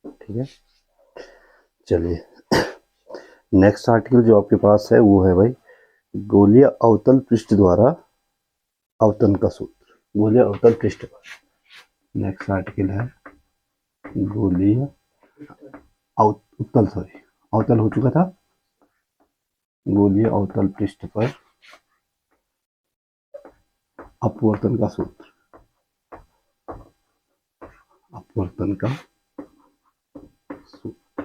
ठीक है, चलिए नेक्स्ट आर्टिकल जो आपके पास है वो है भाई गोलीय अवतल पृष्ठ द्वारा अवतन का सूत्र। गोलीय अवतल पृष्ठ पर नेक्स्ट आर्टिकल है गोलीय उत्तल, सॉरी अवतल हो चुका था। गोलीय अवतल पृष्ठ पर अपवर्तन का सूत्र। अपवर्तन का सूत्र,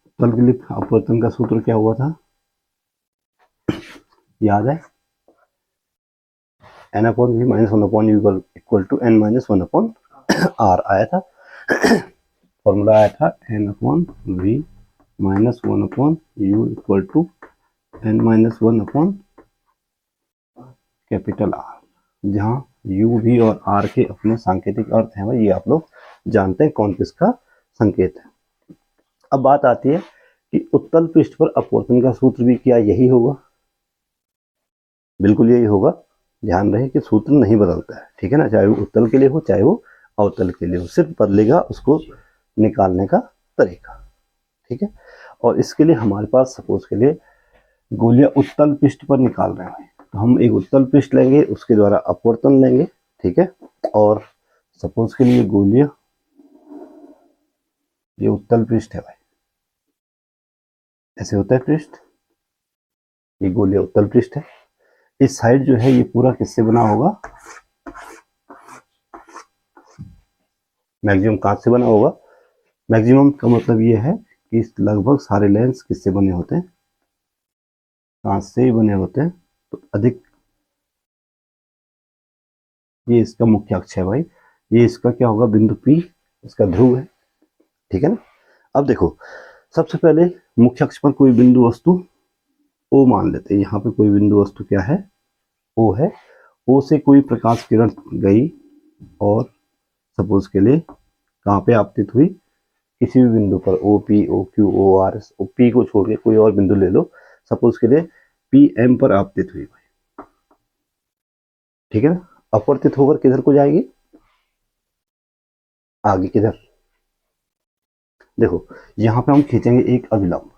उत्तल के लिए अपवर्तन का सूत्र क्या हुआ था, याद है? n upon V minus one upon U equal to n minus one upon R आया था। फॉर्मूला आया था n upon V minus one upon U equal to n minus one upon capital R, जहाँ यू वी और R के अपने सांकेतिक अर्थ हैं भाई, ये आप लोग जानते हैं कौन किसका संकेत है। अब बात आती है कि उत्तल पृष्ठ पर अपवर्तन का सूत्र भी क्या यही होगा? बिल्कुल यही होगा। ध्यान रहे कि सूत्र नहीं बदलता है, ठीक है ना, चाहे वो उत्तल के लिए हो चाहे वो अवतल के लिए हो, सिर्फ बदलेगा उसको निकालने का तरीका। ठीक है, और इसके लिए हमारे पास सपोज के लिए गोलीय उत्तल पृष्ठ पर निकाल रहे हैं, तो हम एक उत्तल पृष्ठ लेंगे, उसके द्वारा अपवर्तन लेंगे। ठीक है, और सपोज के लिए गोलीय, ये उत्तल पृष्ठ है भाई, ऐसे होता है पृष्ठ, ये गोलीय उत्तल पृष्ठ है। इस साइड जो है ये पूरा किससे बना होगा? मैक्सिमम कांच से बना होगा। मैक्सिमम का मतलब ये है कि लगभग सारे लेंस किससे बने होते हैं? कांच से ही बने होते हैं। तो अधिक, ये इसका मुख्य अक्ष है भाई, ये इसका क्या होगा? बिंदु P इसका ध्रुव है। ठीक है ना। अब देखो, सबसे पहले मुख्य अक्ष पर कोई बिंदु वस्तु O मान लेते हैं। यहाँ पे कोई बिंदु वस्तु क्या है? O है। O से कोई प्रकाश किरण गई और सपोज के लिए कहाँ पे आपतित हुई? किसी भी बिंदु पर, O P, O Q, O R, O P को छोड़ के कोई और बिंदु ले लो, सपोज के लिए पी एम पर आपतित हुई भाई। ठीक है ना। अपवर्तित होकर किधर को जाएगी? आगे किधर? देखो, यहाँ पे हम खींचेंगे एक अभिलंब,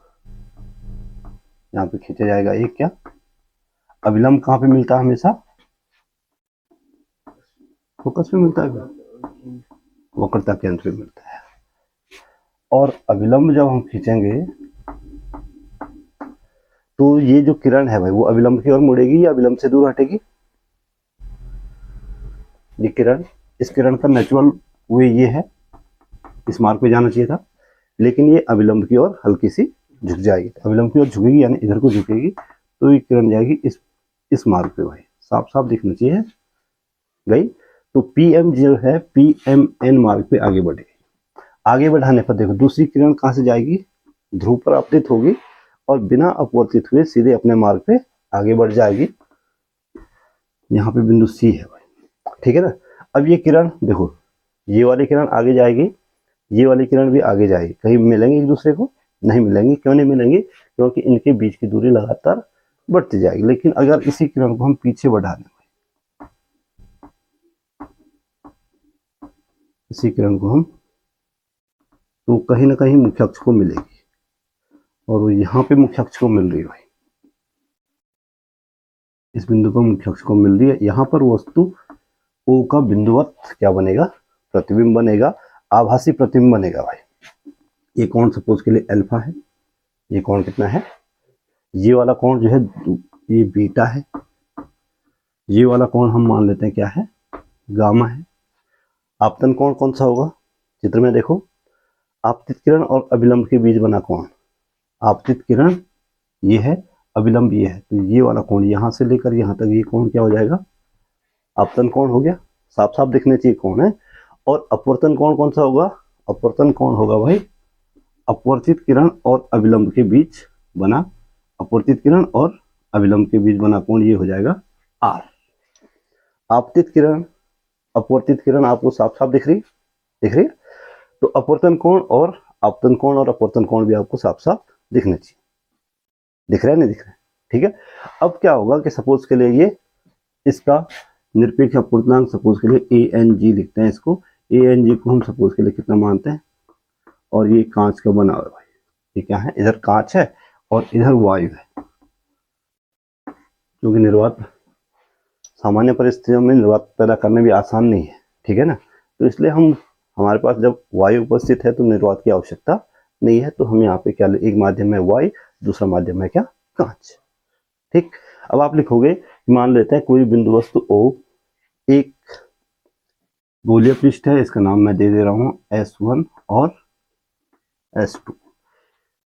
यहाँ पे खींचा जाएगा एक क्या अभिलंब। कहाँ पे मिलता है हमेशा? फोकस पे मिलता है, वक्रता केंद्र पे मिलता है। और अभिलंब जब हम खींचेंगे तो ये जो किरण है भाई वो अभिलंब की ओर मुड़ेगी या अभिलंब से दूर हटेगी? ये किरण, इस किरण का नेचुरल वे ये है, इस मार्ग पे जाना चाहिए था, लेकिन ये अभिलंब की ओर हल्की सी झुक जाएगी। अभिलंब की ओर झुकेगी यानी इधर को झुकेगी, तो ये किरण जाएगी इस मार्ग पे भाई, साफ साफ दिखना चाहिए, गई। तो पीएम जो है पीएमएन मार्ग पे आगे बढ़ेगी। आगे बढ़ाने पर देखो दूसरी किरण कहाँ से जाएगी? ध्रुव पर आपतित होगी और बिना अपवर्तित हुए सीधे अपने मार्ग पे आगे बढ़ जाएगी। यहाँ पे बिंदु सी है भाई। ठीक है ना। अब ये किरण देखो, ये वाली किरण आगे जाएगी, ये वाली किरण भी आगे जाएगी, कहीं मिलेंगे एक दूसरे को? नहीं मिलेंगे। क्यों नहीं मिलेंगे? क्योंकि इनके बीच की दूरी लगातार बढ़ती जाएगी। लेकिन अगर इसी किरण को हम पीछे बढ़ा दें, इसी किरण को हम, तो कहीं ना कहीं मुख्य अक्ष को मिलेगी, और वो यहाँ पे मुख्य अक्ष को मिल रही है भाई, इस बिंदु पर मुख्य अक्ष को मिल रही है। यहाँ पर वस्तु O का बिंदुवत क्या बनेगा? प्रतिबिंब बनेगा, आभासी प्रतिबिंब बनेगा भाई। ये कोण सपोज के लिए अल्फा है, ये कोण कितना है? ये वाला कोण जो है ये बीटा है, ये वाला कोण हम मान लेते हैं क्या है? गामा है। आपतन कोण कौन सा होगा? चित्र में देखो, आपतित किरण और अभिलंब के बीच बना कोण, आपतित किरण ये है, अभिलंब ये है, तो ये वाला कोण यहाँ से लेकर यहाँ तक ये कोण क्या हो जाएगा? आपतन कोण हो गया। साफ साफ दिखने चाहिए कौन है। और अपवर्तन कोण कौन सा होगा? अपवर्तन कोण होगा भाई अपवर्तित किरण और अभिलंब के बीच बना, अपवर्तित किरण और अभिलंब के बीच बना कोण, ये हो जाएगा आर। आपतित किरण, अपवर्तित किरण आपको साफ साफ दिख रही है। तो अपवर्तन कोण और आपतन कोण और अपवर्तन कोण भी आपको साफ साफ दिखने चाहिए। दिख रहा है नहीं दिख रहा है? ठीक है। अब क्या होगा कि सपोज के लिए ये इसका निरपेक्ष अपवर्तनांक सपोज के लिए ए एन जी लिखते हैं इसको। ए एन जी को हम सपोज के लिए कितना मानते हैं? और ये कांच का बना हुआ है भाई। ये क्या है, इधर कांच है और इधर वायु है, क्योंकि निर्वात सामान्य परिस्थितियों में निर्वात पैदा करना भी आसान नहीं है, ठीक है ना। तो इसलिए हमारे पास जब वायु उपस्थित है तो निर्वात की आवश्यकता नहीं है। तो हम यहाँ पे क्या, एक माध्यम है वायु, दूसरा माध्यम है क्या, कांच। ठीक, अब आप लिखोगे, मान लेते हैं कोई बिंदु वस्तु O एक गोलीय पृष्ठ है, इसका नाम मैं दे दे रहा हूँ S1 और S2।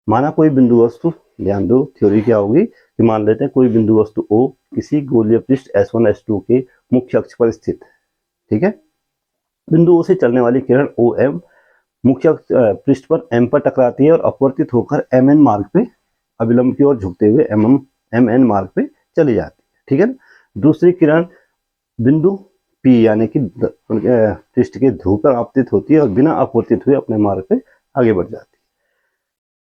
माना कोई बिंदु वस्तु, ध्यान दो थ्योरी क्या होगी कि मान लेते हैं कोई बिंदु वस्तु O किसी गोलीय पृष्ठ S1 S2 के मुख्य अक्ष पर स्थित है, ठीक है। बिंदु O से चलने वाली किरण OM मुख्य पृष्ठ पर M पर टकराती है और अपवर्तित होकर MN मार्ग पे अभिलंब की ओर झुकते हुए MN मार्ग पे चली जाती है, ठीक है ना। दूसरी किरण बिंदु P यानी कि पृष्ठ के ध्रुव पर आपतित होती है और बिना अपवर्तित हुए अपने मार्ग पे आगे बढ़ जाती है।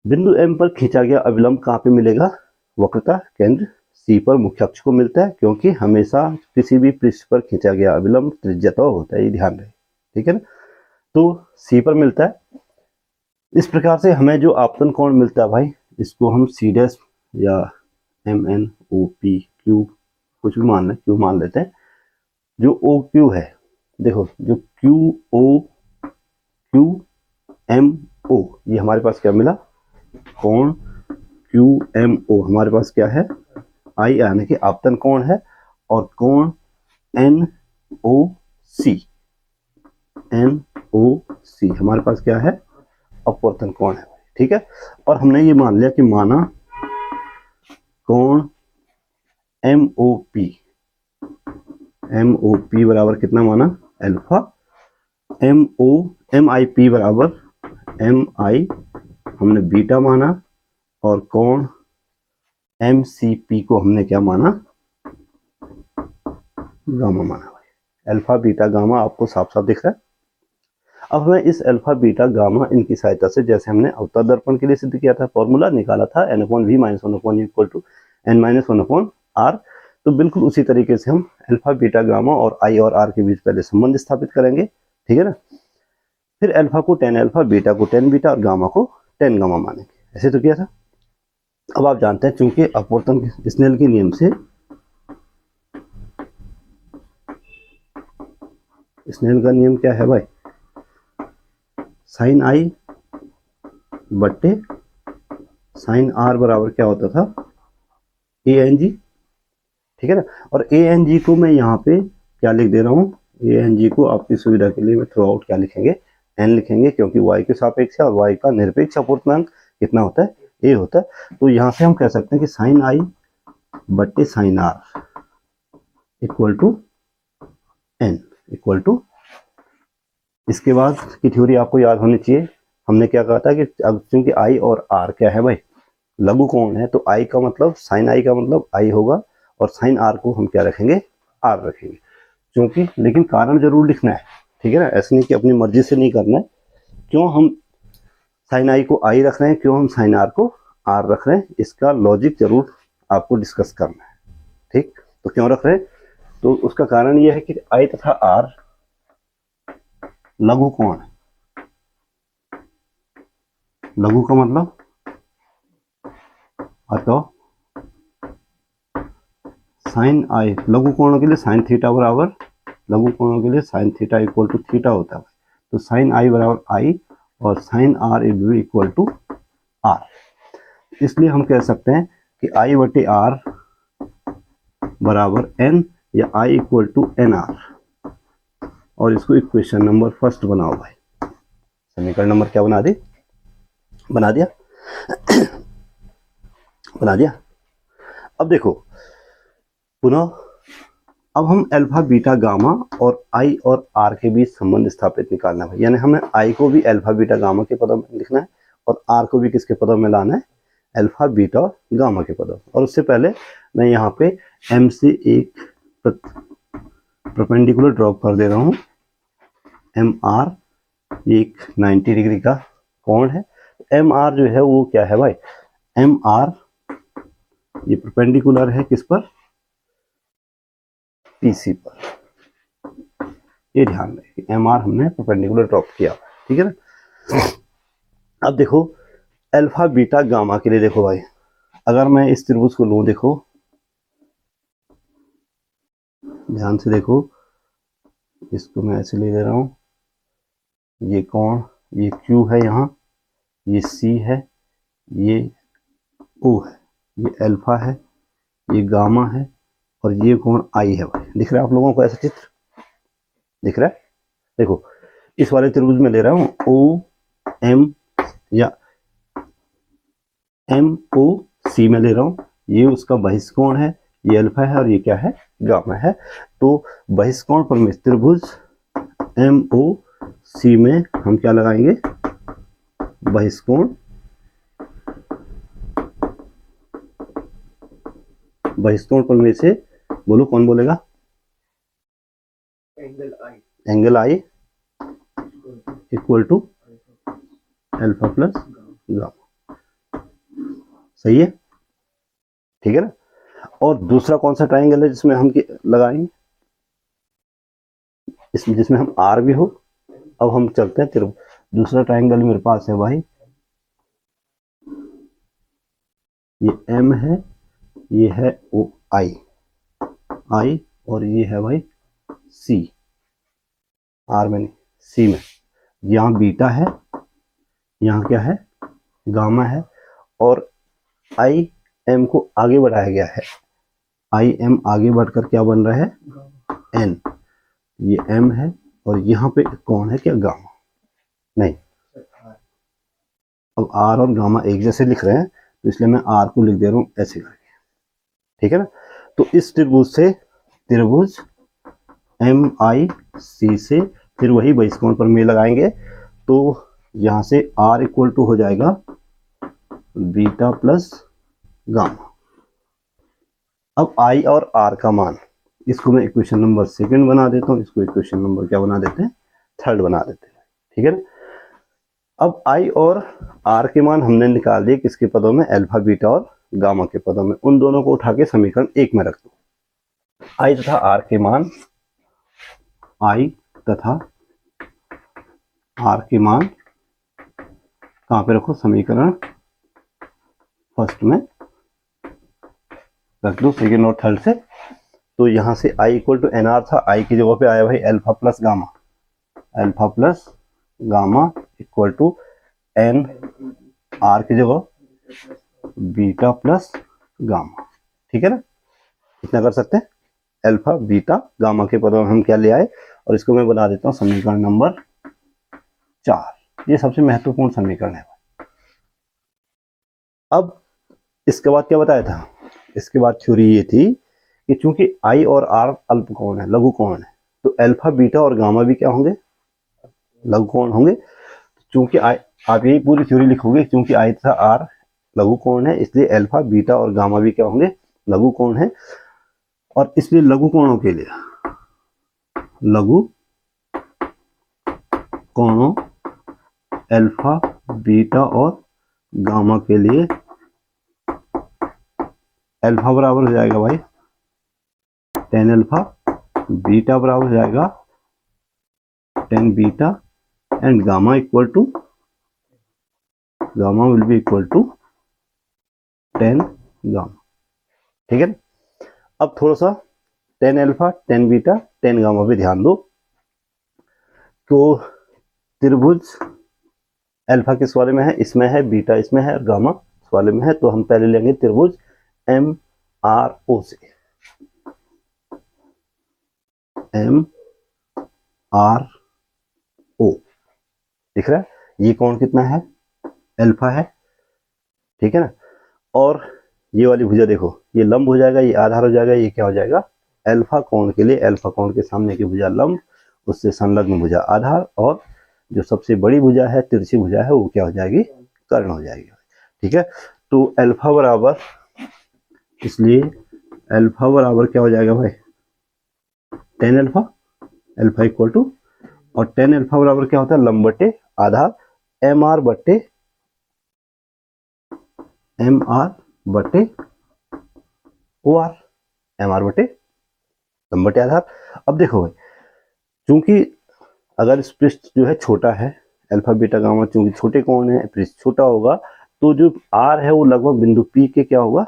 बिंदु M पर खींचा गया अभिलंब कहाँ पे मिलेगा, वक्रता केंद्र C पर मुख्य अक्ष को मिलता है, क्योंकि हमेशा किसी भी पृष्ठ पर खींचा गया अभिलंब त्रिज्यता होता है, ये ध्यान रहे, ठीक है ना। तो C पर मिलता है। इस प्रकार से हमें जो आपतन कोण मिलता है भाई, इसको हम C डैश या MNOP कुछ भी मान लें, क्यू मान लेते हैं। जो OQ है, देखो जो QMO, ये हमारे पास क्या मिला, कोण QMO हमारे पास क्या है, I यानी कि आपतन कोण है, और कोण NOC हमारे पास क्या है, अपवर्तन कोण है, ठीक है। और हमने ये मान लिया कि माना कोण MOP बराबर कितना माना, अल्फा, MIP बराबर MI हमने बीटा माना, और कोण MCP को हमने क्या माना, गामा माना भाई। अल्फा बीटा गामा आपको साफ साफ दिख रहा है। अब हमें इस अल्फा बीटा गामा इनकी सहायता से, जैसे हमने अवतल दर्पण के लिए सिद्ध किया था, फॉर्मूला निकाला था n/v - 1/n - 1/r, तो बिल्कुल उसी तरीके से हम अल्फा बीटा गामा और I और R के बीच पहले संबंध स्थापित करेंगे, ठीक है ना। फिर अल्फा को tan अल्फा, बीटा को tan बीटा और गामा को tan गामा मानेंगे, ऐसे तो किया था। अब आप जानते हैं चूंकि अपवर्तन स्नेल के नियम से, स्नेल का नियम क्या है भाई, साइन I बट्टे साइन R बराबर क्या होता था, ANG, ठीक है ना। और ANG को मैं यहाँ पे क्या लिख दे रहा हूँ, ANG को आपकी सुविधा के लिए मैं थ्रू आउट क्या लिखेंगे, N लिखेंगे, क्योंकि Y के सापेक्ष है और Y का निरपेक्ष अपवर्तनांक कितना होता है, A होता है। तो यहाँ से हम कह सकते हैं कि साइन I बट्टे sine R equal to N equal to, इसके बाद की थ्योरी आपको याद होनी चाहिए। हमने क्या कहा था कि अब चूंकि I और R क्या है भाई, लघु कोण है, तो I का मतलब, साइन I का मतलब I होगा, और साइन R को हम क्या रखेंगे, R रखेंगे, क्योंकि, लेकिन कारण जरूर लिखना है, ठीक है ना, ऐसे नहीं कि अपनी मर्जी से नहीं करना है। क्यों हम साइन I को I रख रहे हैं, क्यों हम साइन R को R रख रहे हैं, इसका लॉजिक जरूर आपको डिस्कस करना है, ठीक। तो क्यों रख रहे हैं, तो उसका कारण यह है कि I तथा R लघु कोण है। लघु का मतलब, अतः साइन I लघु कोणों के लिए साइन थीटा बराबर, लघु कोणों के लिए sine theta equal to theta होता है, तो साइन I बराबर I और sine R equal to R। इसलिए हम कह सकते हैं कि I बटे R बराबर N या I इक्वल टू NR, और इसको इक्वेशन नंबर फर्स्ट बनाओ भाई। समीकरण नंबर क्या बना दिया बना दिया। अब देखो पुनः, अब हम अल्फा बीटा गामा और I और R के बीच संबंध स्थापित निकालना है, यानी हमें I को भी अल्फा बीटा गामा के पदों में लिखना है और R को भी किसके पदों में लाना है, अल्फा बीटा गामा के पदों। और उससे पहले मैं यहाँ पे M से एक परपेंडिकुलर ड्रॉप कर दे रहा हूँ, MR एक 90 डिग्री का कोण है। MR जो है वो क्या है भाई, MR ये परपेंडिकुलर है किस पर, PC पर, ये ध्यान रहे, MR हमने परपेंडिकुलर ड्रॉप किया, ठीक है ना। अब देखो अल्फा बीटा गामा के लिए देखो भाई, अगर मैं इस त्रिभुज को लूं, देखो ध्यान से देखो, इसको मैं ऐसे ले रहा हूं, ये कोण, ये Q है, यहाँ ये C है, ये O है, ये अल्फा है, ये गामा है, और ये कोण I है भाई। दिख रहा है आप लोगों को ऐसा चित्र? दिख रहा है? देखो इस वाले त्रिभुज में ले रहा हूँ O M या MOC में ले रहा हूँ, ये उसका बहिष्कोण है, ये अल्फा है और ये क्या है? गामा है। तो बहिष्कोण पर में त्रिभुज MOC में हम क्या लगाएंगे? बहिष्कोण, बहिष्कोण पर में से बोलो कौन बोलेगा? Angle I equal to alpha plus gamma. सही है? ठीक है ना? और दूसरा कौन सा ट्राइंगल है जिसमें हम लगाएंगे? इसमें जिसमें हम R भी हो। अब हम चलते हैं त्रिभुज, दूसरा ट्राइंगल मेरे पास है भाई, ये M है, ये है I और ये है भाई C, R में नहीं C में। यहाँ बीटा है, यहाँ क्या है? गामा है, और I M को आगे बढ़ाया गया है, I M आगे बढ़कर क्या बन रहा है? N। ये M है और यहाँ पे कौन है? क्या? गामा नहीं। अब R और गामा एक जैसे लिख रहे हैं तो इसलिए मैं R को लिख दे रहा हूँ ऐसे करके। ठीक है ना? तो इस त्रिभुज से त्रिभुज MIC से फिर वही बहिष्कोण पर में लगाएंगे, तो यहाँ से R इक्वल टू हो जाएगा बीटा प्लस गामा। अब I और R का मान, इसको मैं इक्वेशन नंबर सेकंड बना देता हूँ, इसको इक्वेशन नंबर क्या बना देते हैं? थर्ड बना देते हैं। ठीक है ना? अब I और R के मान हमने निकाल दिए किसके पदों में? अल्फा बीटा और गामा के पदों में। उन दोनों को उठा के समीकरण 1 में रख दो। I तथा R के मान, I तथा R के मान कहाँ पे रखो? समीकरण फर्स्ट में रख दो, सेकेंड और थर्ड से। तो यहाँ से I इक्वल टू NR था, I की जगह पे आया भाई alpha plus gamma, alpha plus gamma equal to N R की जगह बीटा प्लस गामा। ठीक है ना? इतना कर सकते हैं। अल्फा बीटा गामा के पदों में हम क्या ले आए, और इसको मैं बना देता हूँ समीकरण नंबर 4। ये सबसे महत्वपूर्ण समीकरण है। अब इसके बाद क्या बताया था? इसके बाद थ्योरी ये थी कि चूंकि I और R अल्प कोण है, लघु कोण है, तो अल्फा बीटा और गामा भी क्या होंगे? लघु कोण होंगे। चूंकि आप यही पूरी थ्योरी लिखोगे, क्योंकि I तथा R लघु कोण है, इसलिए अल्फा बीटा और गामा भी क्या होंगे? लघु कोण है। और इसलिए लघु कोणों के लिए, लघु कोणों अल्फा बीटा और गामा के लिए अल्फा बराबर हो जाएगा भाई tan अल्फा, बीटा बराबर हो जाएगा tan beta, and gamma equal to, gamma will be equal to tan gamma. ठीक है? अब थोड़ा सा tan alpha, tan beta, tan gamma पे ध्यान दो। तो त्रिभुज अल्फा किस वाले में है? इसमें है, बीटा इसमें है, और गामा इस वाले में है। तो हम पहले लेंगे त्रिभुज MRO से। MRO दिख रहा है? ये कोण कितना है? अल्फा है। ठीक है ना? और ये वाली भुजा देखो, ये लंब हो जाएगा, ये आधार हो जाएगा, ये क्या हो जाएगा? अल्फा कोण के लिए अल्फा कोण के सामने की भुजा लंब, उससे संलग्न भुजा आधार, और जो सबसे बड़ी भुजा है, तिरछी भुजा है, वो क्या हो जाएगी? कर्ण हो जाएगी। ठीक है? तो अल्फा बराबर, इसलिए अल्फा बराबर क्या हो जाएगा भाई? tan alpha, alpha equal to, और tan अल्फा बराबर क्या होता है? लंब बटे आधार, MR बटे OR, MR बटे लंब बटे आधार। अब देखो भाई, चूंकि अगर इस पृष्ठ जो है छोटा है, अल्फा बीटा गामा चूंकि छोटे कौन है, छोटा होगा तो जो आर है वो लगभग बिंदु पी के क्या होगा,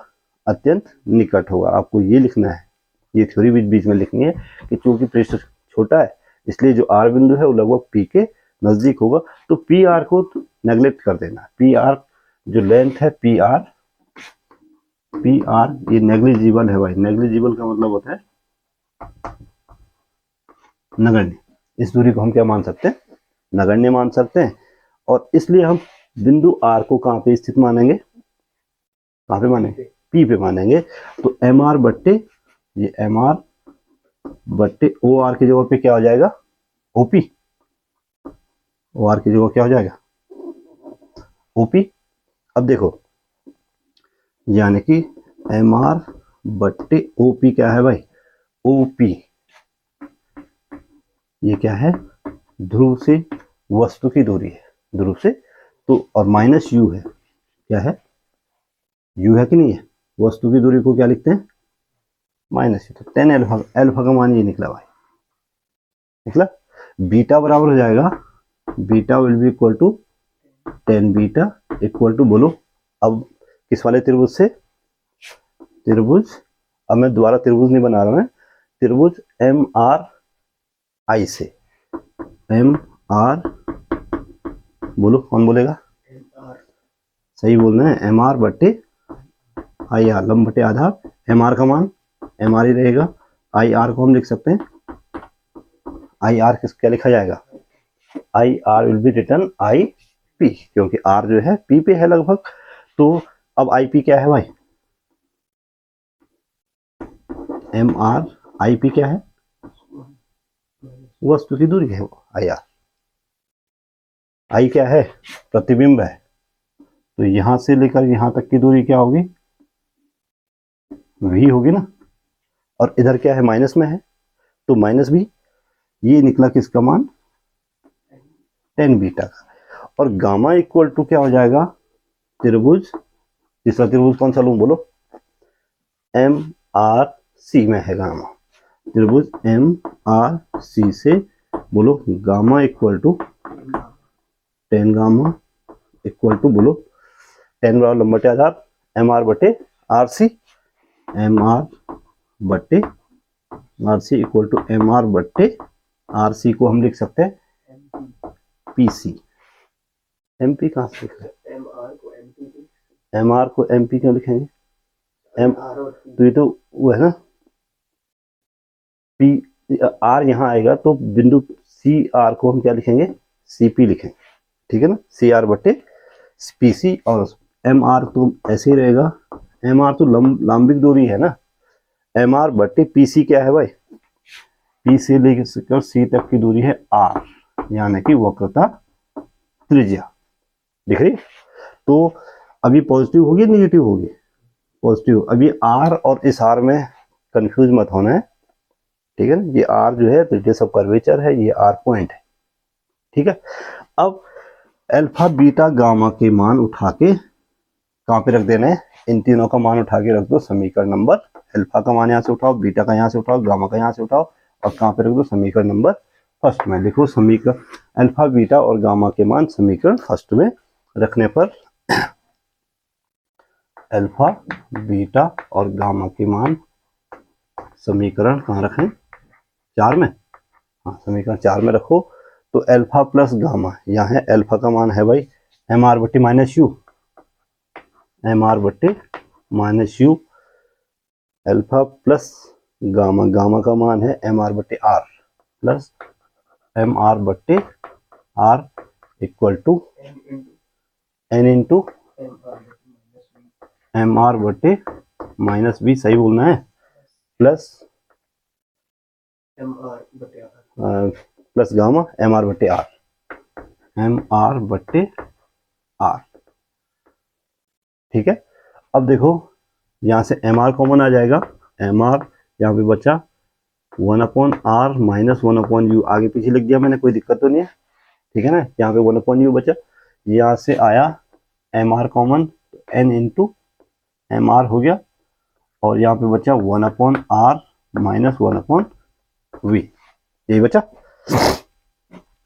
अत्यंत निकट होगा। आपको ये लिखना है, ये थ्योरी बीच बीच में लिखनी है कि चूंकि पृष्ठ छोटा है इसलिए जो आर बिंदु है वो लगभग पी के नजदीक होगा। तो पी आर को नेग्लेक्ट कर देना, पी आर जो लेंथ है पी आर ये नेग्लिजिबल है भाई। नेग्लिजिबल का मतलब होता है नगण्य। इस दूरी को हम क्या मान सकते हैं, नगण्य मान सकते हैं। और इसलिए हम बिंदु आर को कहाँ पे स्थित मानेंगे, कहाँ पे मानेंगे, पी पे मानेंगे। तो एम आर बट्टे ये एम आर बट्टे ओ आर की जगह पे क्या हो जाएगा, ओपी। ओ आर की जगह क्या हो जाएगा, ओपी। अब देखो यानी कि एम आर बट्टे ओपी क्या है भाई, ओपी ये क्या है, ध्रुव से वस्तु की दूरी है, ध्रुव से। तो और माइनस यू है, क्या है, यू है कि नहीं है, वस्तु की दूरी को क्या लिखते हैं, माइनस यू। तो 10 अल्फा, अल्फा का मान ये निकला भाई, निकला। बीटा बराबर हो जाएगा, beta will be equal to 10 beta equal to, बोलो अब किस वाले त्रिभुज से, त्रिभुज, अब मैं दोबारा त्रिभुज नहीं बना रहा हूं, त्रिभुज एम आर आई से, एम आर, बोलो कौन बोलेगा, सही बोल रहे हैं, एम आर बट्टे आई आर, लंब बटे आधार। एम आर का मान एम आर ही रहेगा, आई आर को हम लिख सकते हैं, आई आर किस क्या लिखा जाएगा, I R will be return I P, क्योंकि आर जो है पी पे है लगभग। तो अब आई पी क्या है भाई, एम आर आई पी क्या है, वस्तु की दूरी है वो, आई आर। आई क्या है, प्रतिबिंब है। तो यहां से लेकर यहां तक की दूरी क्या होगी, वी होगी ना। और इधर क्या है, माइनस में है, तो माइनस भी, ये निकला किसका मान, 10 बीटा का। और गामा इक्वल टू क्या हो जाएगा, त्रिभुज, तीसरा त्रिभुज कौन सा लूं बोलो, एम आर सी में है गामा, त्रिभुज एम आर सी से, बोलो gamma equal to 10 gamma equal to, बोलो 10 बराबर लंब बटे आधार एम आर बटे आर सी, एम आर बटे R C equal to M R बटे आर सी को हम लिख सकते हैं पी सी। एम पी कहाँ से लिख रहे हैं, एम आर को एम पी क्यों लिखेंगे, एम तो ये तो वो है ना, पी आर यहाँ आएगा तो बिंदु सी आर को हम क्या लिखेंगे, सी पी लिखेंगे, ठीक है ना, सी आर बटे पी सी। और एम आर तो ऐसे ही रहेगा, एम आर तो लंबिक दूरी है ना, एम आर बटे पी सी क्या है भाई, पी से लेकर सी तक की दूरी है आर, यानी कि वक्रता त्रिज्या, दिख रही। तो अभी पॉजिटिव होगी निगेटिव होगी, पॉजिटिव। अभी आर और इस आर में कंफ्यूज मत होना है, ठीक है ना, ये आर जो है रेडियस ऑफ कर्वेचर है, ये आर पॉइंट है, ठीक है। अब अल्फा बीटा गामा के मान उठा के कहाँ पे रख देना है, इन तीनों का मान उठा के रख दो समीकरण नंबर, अल्फा का मान यहाँ से उठाओ, बीटा का यहाँ से उठाओ, गामा का यहाँ से उठाओ, और कहाँ पे रख दो, समीकरण नंबर फर्स्ट में। लिखो समीकरण अल्फा बीटा और गामा के मान समीकरण फर्स्ट में रखने पर अल्फा बीटा और गामा के मान समीकरण कहाँ रखें, 4 में, हाँ समीकरण 4 में रखो। तो अल्फा प्लस गामा, यहाँ है अल्फा का मान है भाई एम आर बट्टे माइनस यू, एम आर बट्टे minus U, alpha plus gamma, gamma का मान है एम आर बट्टे आर प्लस एम आर बट्टे R equal to N into M R बट्टे माइनस बी, सही बोलना है, plus plus gamma M R बट्टे आर, एम आर बट्टे आर, ठीक है। अब देखो यहाँ से एम आर कॉमन आ जाएगा, एम आर यहाँ पे बचा 1/r माइनस 1/u, आगे पीछे लिख दिया मैंने, कोई दिक्कत तो नहीं है, ठीक है ना। यहाँ पे 1/u बचा, यहाँ से आया M R common, n into M R हो गया, और यहाँ पे बचा 1/r माइनस 1/v, यही बचा,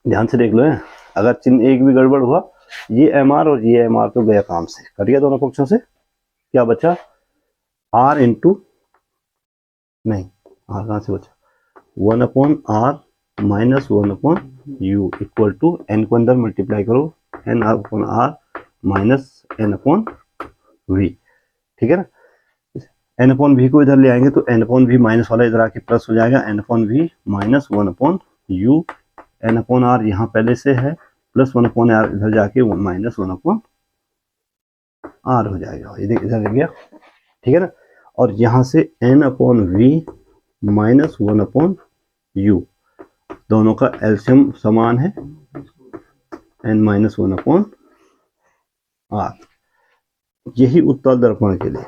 ध्यान से देख लो है। अगर चिन्ह एक भी गड़बड़ हुआ, ये MR और ये MR तो गया काम से, कट गया दोनों पक्षों से, क्या बचा R इंटू, नहीं R कहाँ से बचा, 1/R minus 1/U equal to n को अंदर मल्टीप्लाई करो, n/R माइनस n/V, ठीक है ना। n/V को इधर ले आएंगे तो n/V माइनस वाला इधर आके प्लस हो जाएगा, n/V माइनस 1/U, n/R यहाँ पहले से है, प्लस 1/R इधर जाके माइनस 1/R हो जाएगा, ये देखिए इधर गया, ठीक है ना। और यहाँ से n/V माइनस 1/U, दोनों का एलसीएम समान है, n माइनस 1/R। यही उत्तल दर्पण के लिए,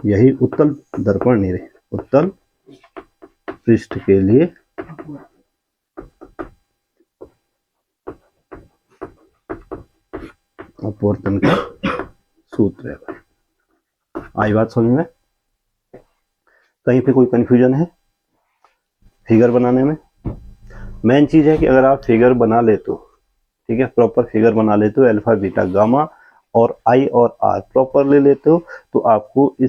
यही उत्तल दर्पण नहीं रहे, उत्तल पृष्ठ के लिए अपवर्तन का सूत्र है। आई बात समझ में? कहीं पे कोई कंफ्यूजन है फिगर बनाने में? मेन चीज है कि अगर आप फिगर बना ले तो, ठीक है, प्रॉपर फिगर बना लेते हो, अल्फा बीटा गामा और आई और आर प्रॉपर ले लेते हो, तो आपको ये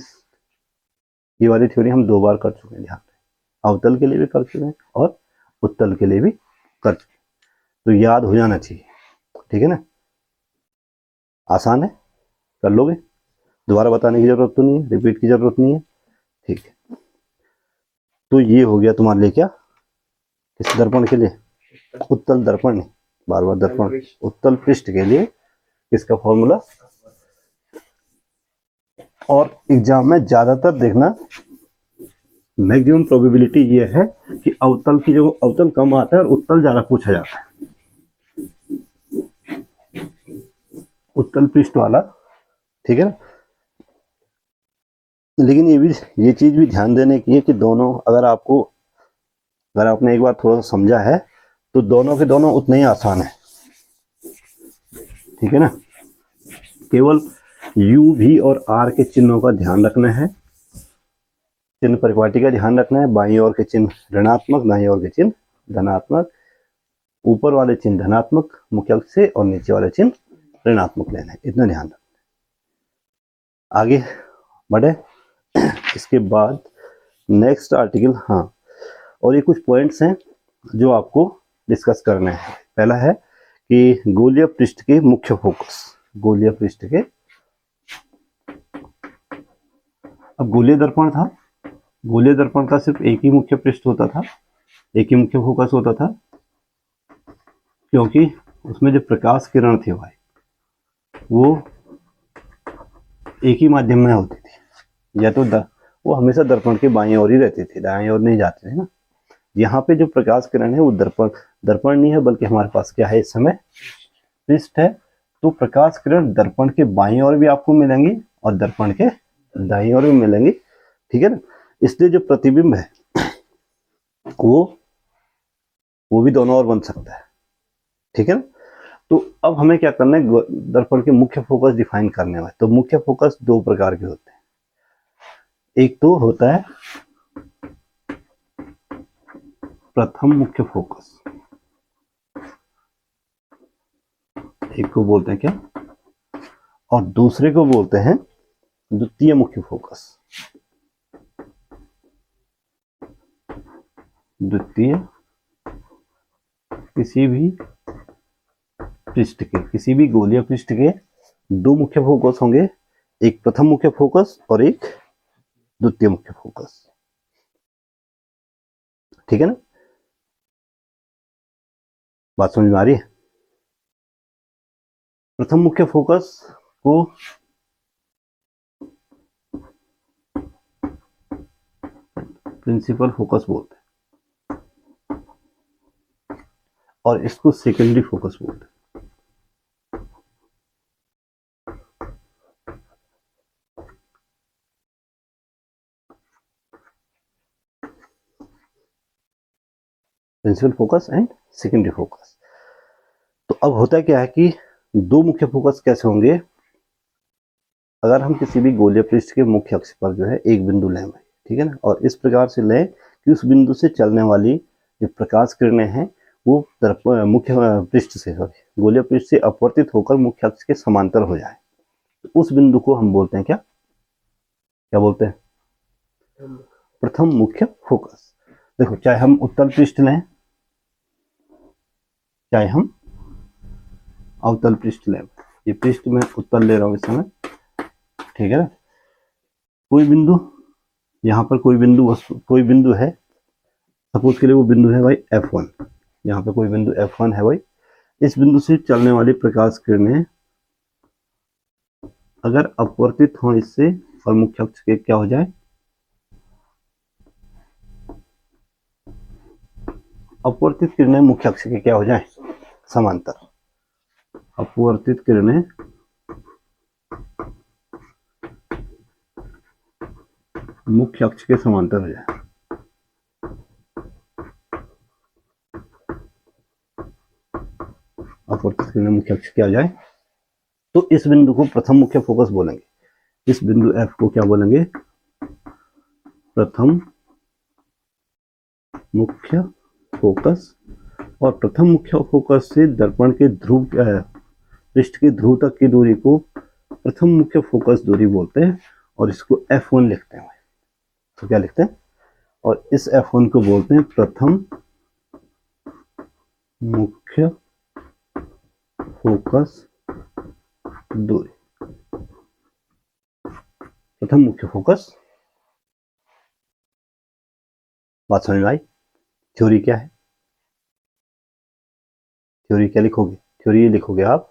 वाली थ्योरी हम 2 बार कर चुके हैं, ध्यान रखें, अवतल के लिए भी कर चुके हैं और उत्तल के लिए भी कर चुके हैं, तो याद हो जाना चाहिए, ठीक है ना। आसान है, कर लोगे, दोबारा बताने की जरूरत तो नहीं है, रिपीट की जरूरत नहीं है, ठीक है। तो ये हो गया तुम्हारे लिए क्या, किस दर्पण के लिए, उत्तल दर्पण नहीं, बार बार दर्पण, उत्तल पृष्ठ के लिए किसका फॉर्मूला। और एग्जाम में ज्यादातर देखना, मैक्सिमम प्रोबेबिलिटी ये है कि अवतल की जो अवतल कम आता है और उत्तल ज्यादा पूछा जाता है, उत्तल पृष्ठ वाला, ठीक है ना। लेकिन ये चीज भी ध्यान देने की है कि दोनों, अगर आपने एक बार थोड़ा सा समझा है तो दोनों के दोनों उतने ही आसान है, ठीक है ना। केवल U, V और R के चिन्हों का ध्यान रखना है, चिन्ह परिपाटी का ध्यान रखना है, बाईं ओर के चिन्ह ऋणात्मक, दाईं ओर के चिन्ह धनात्मक, ऊपर वाले चिन्ह धनात्मक मुख्य अक्ष से और नीचे वाले चिन्ह ऋणात्मक लेना है, इतना ध्यान रखना है। आगे बढ़े, इसके बाद नेक्स्ट आर्टिकल, हाँ, और ये कुछ पॉइंट्स हैं जो आपको डिस्कस करने हैं। पहला है कि गोलीय पृष्ठ के मुख्य फोकस, गोलीय पृष्ठ के, अब गोलीय दर्पण था, गोलीय दर्पण का सिर्फ एक ही मुख्य पृष्ठ होता था, एक ही मुख्य फोकस होता था, क्योंकि उसमें जो प्रकाश किरण थे भाई वो एक ही माध्यम में होती थी, या तो वो हमेशा दर्पण के बाईं ओर ही रहती थी, दाईं ओर नहीं जाते थे ना। यहाँ पे जो प्रकाश किरण है वो दर्पण नहीं है, बल्कि हमारे पास क्या है इस समय, पृष्ठ है। तो प्रकाश किरण दर्पण के बाईं ओर भी आपको मिलेंगी और दर्पण के दाईं ओर भी मिलेंगी, ठीक है ना। इसलिए जो प्रतिबिंब है वो भी दोनों ओर बन सकता है, ठीक है ना। तो अब हमें क्या करना है, दर्पण के मुख्य फोकस डिफाइन करने में। तो मुख्य फोकस 2 प्रकार के होते हैं, एक तो होता है प्रथम मुख्य फोकस, एक को बोलते हैं क्या, और दूसरे को बोलते हैं द्वितीय मुख्य फोकस। द्वितीय किसी भी पृष्ठ के, किसी भी गोलीय पृष्ठ के 2 मुख्य फोकस होंगे, एक प्रथम मुख्य फोकस और एक द्वितीय मुख्य फोकस, ठीक है ना। बात समझ में आ रही है? प्रथम मुख्य फोकस को प्रिंसिपल फोकस बोलते हैं और इसको सेकेंडरी फोकस बोलते हैं। Principal focus and secondary focus. तो अब होता क्या है कि 2 मुख्य फोकस कैसे होंगे, अगर हम किसी भी गोलीय पृष्ठ के मुख्य अक्ष पर जो है एक बिंदु लें, ठीक है ना, और इस प्रकार से लें कि उस बिंदु से चलने वाली जो प्रकाश किरणें हैं वो मुख्य पृष्ठ से गोलीय पृष्ठ से अपवर्तित होकर मुख्य अक्ष के समांतर हो जाए, तो उस बिंदु को हम बोलते हैं क्या क्या बोलते हैं? प्रथम मुख्य फोकस। देखो, चाहे हम उत्तल पृष्ठ लें चाहे हम अवतल पृष्ठ लें, ये पृष्ठ में उत्तल ले रहा हूं इस समय, ठीक है ना। कोई बिंदु यहाँ पर कोई बिंदु है, सपोज के लिए वो बिंदु है भाई F1, यहाँ पे कोई बिंदु F1 है भाई। इस बिंदु से चलने वाली प्रकाश किरणें अगर अपवर्तित हो इससे और मुख्य अक्ष के क्या हो जाए, अपवर्तित किरणें मुख्य अक्ष के क्या हो जाए, समांतर। अपवर्तित किरणें मुख्य अक्ष के समांतर हो जाए। अपवर्तित किरणें मुख्य अक्ष क्या हो जाए, तो इस बिंदु को प्रथम मुख्य फोकस बोलेंगे। इस बिंदु F को क्या बोलेंगे, प्रथम मुख्य फोकस। और प्रथम मुख्य फोकस से दर्पण के ध्रुव पृष्ठ की ध्रुव तक की दूरी को प्रथम मुख्य फोकस दूरी बोलते हैं और इसको F1 लिखते हैं। तो क्या लिखते हैं, और इस F1 को बोलते हैं प्रथम मुख्य फोकस दूरी। प्रथम मुख्य फोकस, बात समझ में आई? थ्योरी क्या है, थ्योरी क्या लिखोगे, थ्योरी ये लिखोगे आप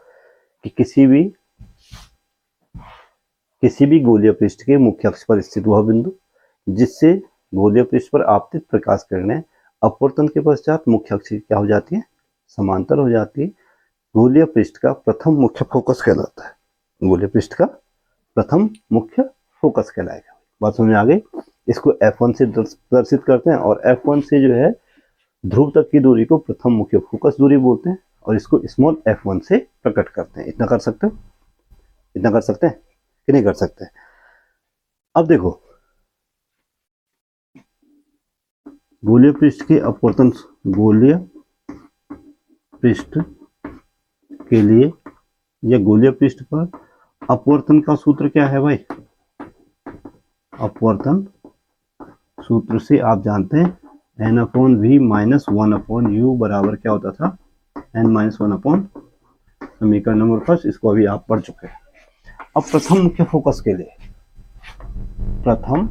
कि किसी भी गोलीय पृष्ठ के मुख्य अक्ष पर स्थित वह बिंदु जिससे गोलीय पृष्ठ पर आपतित प्रकाश किरणें अपवर्तन के पश्चात मुख्य अक्ष क्या हो जाती है, समांतर हो जाती है, गोलीय पृष्ठ का प्रथम मुख्य फोकस कहलाता है। गोलीय पृष्ठ का प्रथम मुख्य फोकस कहलाएगा। बात समझ में आ गई? इसको F1 से प्रदर्शित करते हैं और F1 से जो है ध्रुव तक की दूरी को प्रथम मुख्य फोकस दूरी बोलते हैं और इसको स्मॉल F1 से प्रकट करते हैं। इतना कर सकते हो, इतना कर सकते हैं कि नहीं कर सकते? अब देखो, गोलीय पृष्ठ के अपवर्तन, गोलीय पृष्ठ के लिए या गोलीय पृष्ठ पर अपवर्तन का सूत्र क्या है भाई? अपवर्तन सूत्र से आप जानते हैं n/v - 1/u बराबर क्या होता था, n-1/, समीकरण नंबर 1, इसको अभी आप पढ़ चुके हैं। अब प्रथम मुख्य फोकस के लिए, प्रथम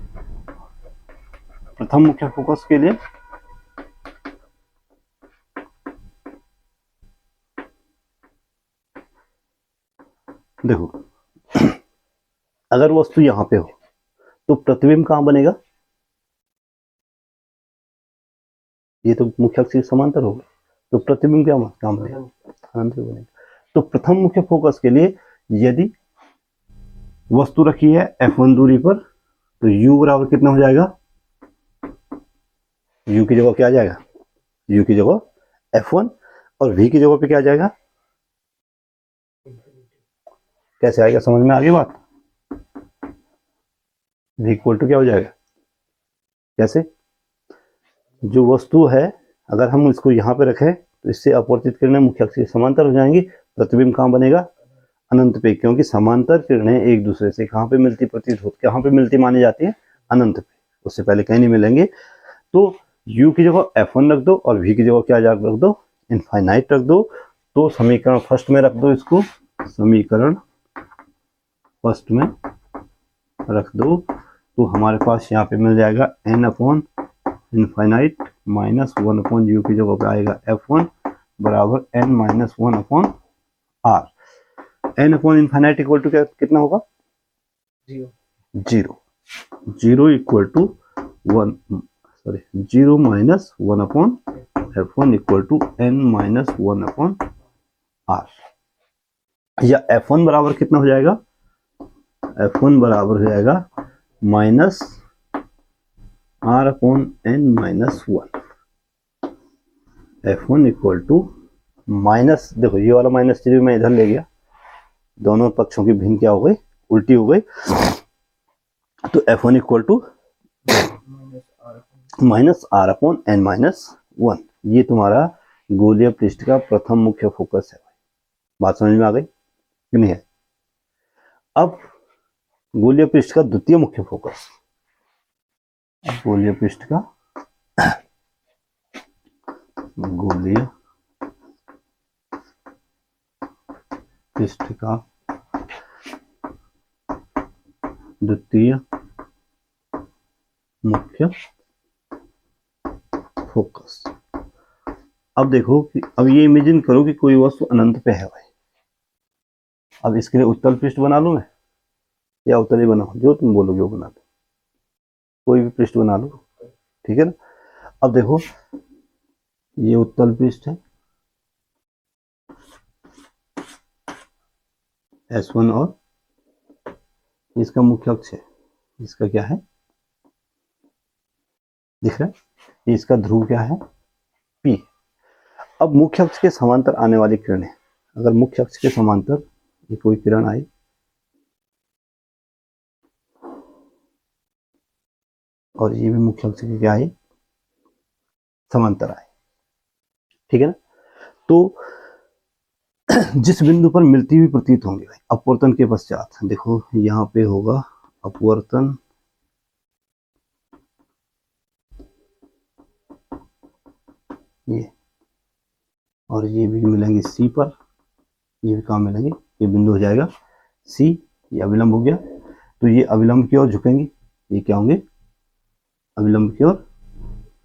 मुख्य फोकस के लिए देखो, अगर वस्तु यहां पे हो तो प्रतिबिंब कहां बनेगा, ये तो मुख्य अक्ष के समांतर होगा, तो प्रतिबिंब क्या कहां बनेगा, अनंत बनेगा। तो प्रथम मुख्य फोकस के लिए यदि वस्तु रखी है F1 दूरी पर तो u बराबर कितना हो जाएगा, u की जगह क्या आ जाएगा, u की जगह F1 और v की जगह पे क्या आ जाएगा, कैसे आएगा, समझ में आ गई बात? v इक्वल टू क्या हो जाएगा, कैसे, जो वस्तु है अगर हम इसको यहाँ पे रखें तो इससे अपवर्तित किरणें मुख्य अक्ष के समांतर हो जाएंगी, प्रतिबिंब कहाँ बनेगा, अनंत पे, क्योंकि समांतर किरणें एक दूसरे से कहाँ पे मिलती प्रतीत होती, कहाँ पे मिलती मानी जाती है, अनंत पे, उससे पहले कहीं नहीं मिलेंगे। तो u की जगह F1 रख दो और v की जगह क्या रख दो, इनफाइनाइट रख दो। तो समीकरण फर्स्ट में रख दो, इसको समीकरण फर्स्ट में रख दो, तो हमारे पास यहाँ पे मिल जाएगा n/इनफाइनाइट - 1/u की जगह पे आएगा F1 बराबर n-1/r। n/इनफाइनाइट इक्वल टू कितना होगा, 0 equal to 1, sorry 0 - 1/F1 equal to n-1/r। या F1 बराबर कितना हो जाएगा, F1 बराबर हो जाएगा -r/n-1। F1 equal to minus, देखो ये वाला माइनस चिन्ह मैं इधर ले गया, दोनों पक्षों की भिन्न क्या हो गई, उल्टी हो गई। तो F1 इक्वल टू -r/n-1, ये तुम्हारा गोलीय पृष्ठ का प्रथम मुख्य फोकस है। बात समझ में आ गई कि नहीं है? अब गोलीय पृष्ठ का द्वितीय मुख्य फोकस, गोलीय पृष्ठ का गोलीय पृष्ठ का द्वितीय मुख्य फोकस। अब देखो कि अब ये इमेजिन करो कि कोई वस्तु अनंत पे है भाई। अब इसके लिए उत्तल पृष्ठ बना लूं मैं या उत्तल बनाऊं, जो तुम बोलोगे वो बना दो, कोई भी पृष्ठ बना लो, ठीक है ना। अब देखो ये उत्तल पृष्ठ है S1 और इसका मुख्य अक्ष है, इसका क्या है दिख रहा है, इसका ध्रुव क्या है P। अब मुख्य अक्ष के समांतर आने वाली किरणें, अगर मुख्य अक्ष के समांतर ये कोई किरण आई और ये भी मुख्य अक्ष के क्या आई समांतर आए, ठीक है ना। तो जिस बिंदु पर मिलती हुई प्रतीत होंगे भाई अपवर्तन के पश्चात, देखो यहाँ पे होगा अपवर्तन ये, और ये भी मिलेंगे C पर, ये भी कहाँ मिलेंगे, ये बिंदु हो जाएगा C, ये अविलंब हो गया। तो ये अविलंब की ओर झुकेंगे, ये क्या होंगे अविलंब की ओर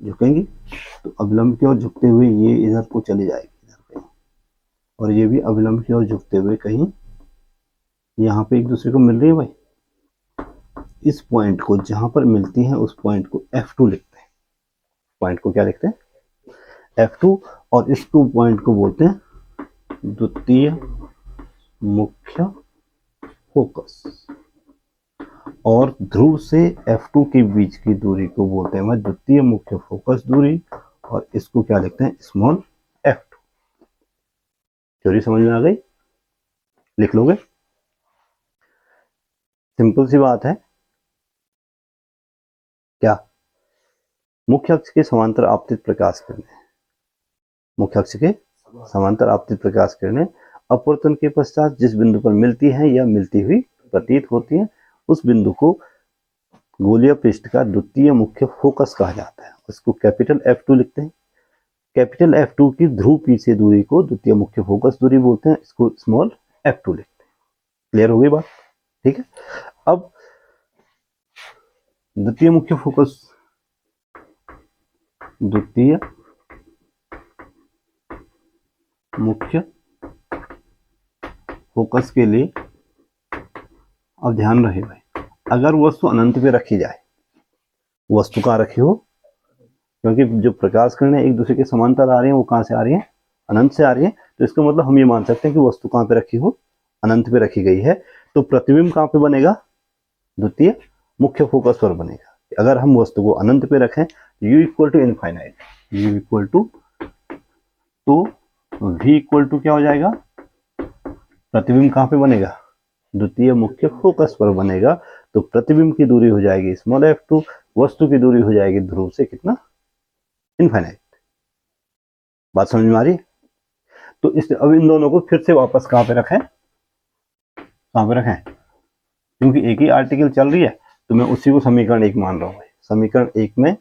झुकेंगे। तो अविलंब की ओर झुकते हुए ये इधर को चली जाएगी इधर कहीं, और ये भी अविलंब की ओर झुकते हुए कहीं यहाँ पे एक दूसरे को मिल रही है भाई। इस पॉइंट को जहां पर मिलती है उस पॉइंट को F2 लिखते हैं, पॉइंट को क्या लिखते हैं F2, और इस 2 पॉइंट को बोलते हैं द्वितीय मुख्य फोकस, और ध्रुव से F2 के बीच की दूरी को बोलते हैं द्वितीय मुख्य फोकस दूरी, और इसको क्या लिखते हैं स्मॉल f2। थ्योरी समझ में आ गई, लिख लोगे, सिंपल सी बात है। क्या मुख्य अक्ष के समांतर आपतित प्रकाश किरणें, मुख्य अक्ष के समांतर आपतित प्रकाश किरणें अपवर्तन के पश्चात जिस बिंदु पर मिलती हैं या मिलती हुई प्रतीत होती हैं उस बिंदु को गोलीय पृष्ठ का द्वितीय मुख्य फोकस कहा जाता है। उसको कैपिटल F2 लिखते हैं। कैपिटल F2 की ध्रुव P से दूरी को द्वितीय मुख्य फोकस दूरी बोलते हैं, इसको स्मॉल f2 लिखते हैं। क्लियर हो गई बात, ठीक है। अब द्वितीय मुख्य फोकस, द्वितीय मुख्य फोकस के लिए अब ध्यान रहे भाई, अगर वस्तु अनंत पे रखी जाए, वस्तु कहाँ रखी हो, क्योंकि जो प्रकाश किरणें एक दूसरे के समांतर आ रही हैं वो कहाँ से आ रही हैं अनंत से आ रही हैं, तो इसका मतलब हम ये मान सकते हैं कि वस्तु कहाँ पे रखी हो अनंत पे रखी गई है। तो प्रतिबिंब कहाँ पे बनेगा द्वितीय मुख्य फोकस पर बनेगा। अगर हम वस्तु को अनंत पे रखें u equal to infinite, u equal to, तो v इक्वल टू क्या हो जाएगा, प्रतिबिंब कहाँ पे बनेगा द्वितीय मुख्य फोकस पर बनेगा। तो प्रतिबिंब की दूरी हो जाएगी स्मॉल f2, वस्तु की दूरी हो जाएगी ध्रुव से कितना इनफाइनाइट। बात समझ में आ रही है। तो इस अब इन दोनों को फिर से वापस कहाँ पे रखें, कहाँ पे रखें, क्योंकि एक ही आर्टिकल चल रही है तो मैं उसी को समीकरण 1 मान रहा हूँ। समीकरण 1 में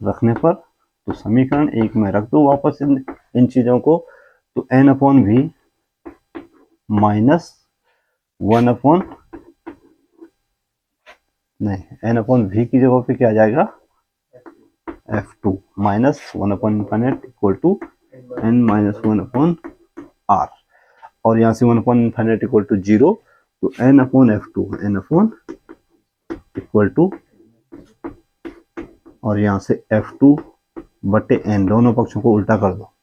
रखने पर, तो समीकरण 1 में रख दो वापस इन चीजों को, तो n/v माइनस 1/, नहीं n/v की जगह पे क्या आ जाएगा f2 minus 1/∞ equal to n-1/r, और यहाँ से 1/∞ इक्वल टू 0, तो n/f2 n/ इक्वल टू, और यहाँ से f2 बटे n, दोनों पक्षों को उल्टा कर दो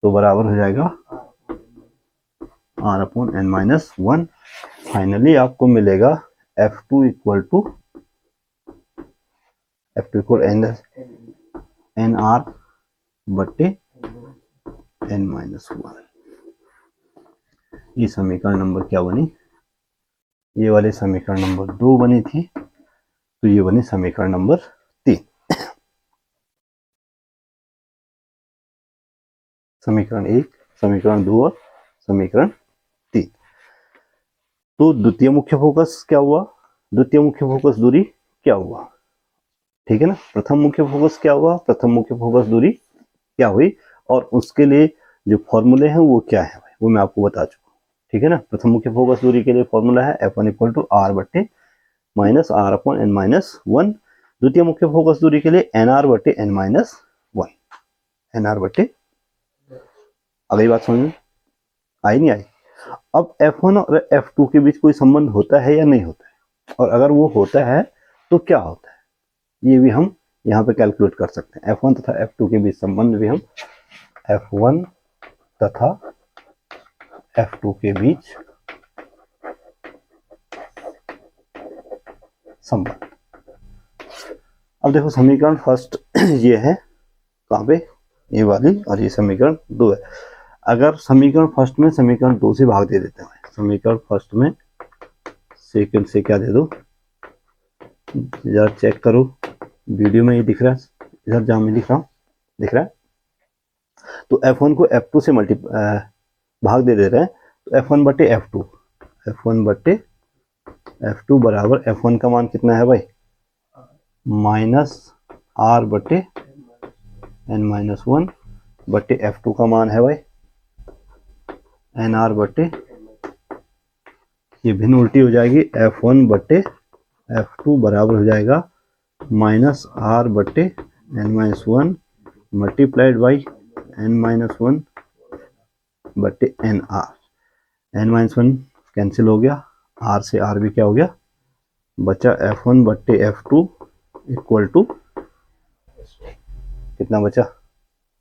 तो बराबर हो जाएगा r/n-1। फाइनली आपको मिलेगा f2 इक्वल nr बटे n-1। ये समीकरण नंबर क्या बनी, ये वाले समीकरण नंबर 2 बनी थी, तो ये बनी समीकरण नंबर 3। समीकरण 1, समीकरण 2 और समीकरण 3। तो द्वितीय मुख्य फोकस क्या हुआ, द्वितीय मुख्य फोकस दूरी क्या हुआ, ठीक है ना। प्रथम मुख्य फोकस क्या हुआ, प्रथम मुख्य फोकस दूरी क्या हुई, और उसके लिए जो फॉर्मूले हैं वो क्या है भाई, वो मैं आपको बता चुका हूँ, ठीक है ना। प्रथम मुख्य फोकस दूरी के लिए फॉर्मूला है F1 = R/-R/n-1। द्वितीय मुख्य फोकस दूरी के लिए NR/n-1, NR/। अगली बात समझ में आई नहीं आई। अब F1 और F2 के बीच कोई संबंध होता है या नहीं होता है, और अगर वो होता है तो क्या होता है, ये भी हम यहाँ पे कैलकुलेट कर सकते हैं। F1 तथा F2 के बीच संबंध भी हम F1 तथा F2 के बीच संबंध। अब देखो समीकरण फर्स्ट ये है, कहाँ पे, ये वाली, और ये समीकरण 2 है। अगर समीकरण फर्स्ट में समीकरण 2 से भाग दे देते हैं, समीकरण फर्स्ट में सेकंड से क्या दे दो, जरा चेक करो, वीडियो में ये दिख रहा है, इधर जहाँ मैं दिख रहा हूँ दिख रहा है। तो F1 को F2 से भाग दे रहे हैं, तो F1/F2, F1/F2 बराबर F1 का मान कितना है भाई, -R/n-1/F2 का मान है भाई NR/, ये भिन्न उल्टी हो जाएगी, F1/F2 बराबर हो जाएगा -R/n-1 multiplied by n-1/nr। n-1 cancel हो गया, r से r भी क्या हो गया, बचा F1/F2 इक्वल टू कितना बचा,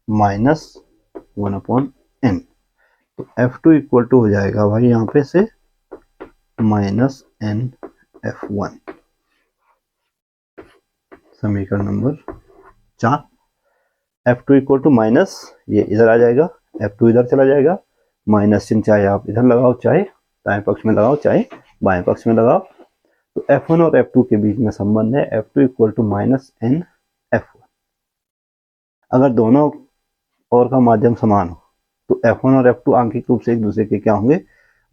-1/n। तो F2 इक्वल टू हो जाएगा भाई यहाँ पे से -nF1। समीकरण number 4। F2 equal to minus, ये इधर आ जाएगा, F2 इधर चला जाएगा, माइनस चिन्ह चाहे आप इधर लगाओ, चाहे दाएं पक्ष में लगाओ, चाहे बाएं पक्ष में लगाओ। तो F1 और F2 के बीच में संबंध है F2 इक्वल टू -nF1। अगर दोनों और का माध्यम समान हो तो F1 और F2 आंशिक रूप से एक दूसरे के क्या होंगे,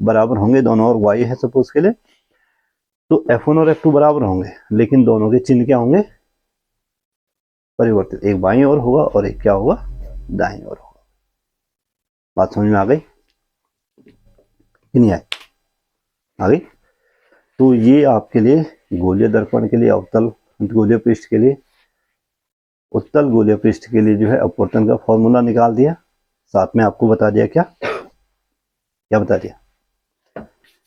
बराबर होंगे। दोनों और y है सपोज के लिए, तो F1 और F2 बराबर होंगे, लेकिन दोनों के चिन्ह क्या होंगे, परिवर्तित, एक बाईं ओर होगा और एक क्या होगा, दाईं ओर होगा। बात समझ में आ गई कि नहीं आई, आ गई। तो ये आपके लिए गोलीय दर्पण के लिए, अवतल गोलीय पृष्ठ के लिए, उत्तल गोलीय पृष्ठ के लिए जो है अपवर्तन का फॉर्मूला निकाल दिया, साथ में आपको बता दिया क्या बता दिया,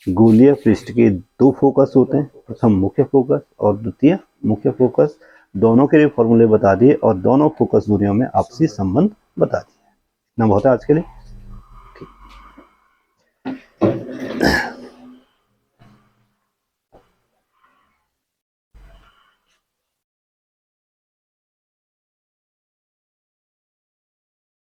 गोलीय पृष्ठ के 2 फोकस होते हैं, प्रथम मुख्य फोकस और द्वितीय मुख्य फोकस, दोनों के लिए फॉर्मूले बता दिए और दोनों फोकस दूरियों में आपसी संबंध बता दिए। इतना बहुत है आज के लिए।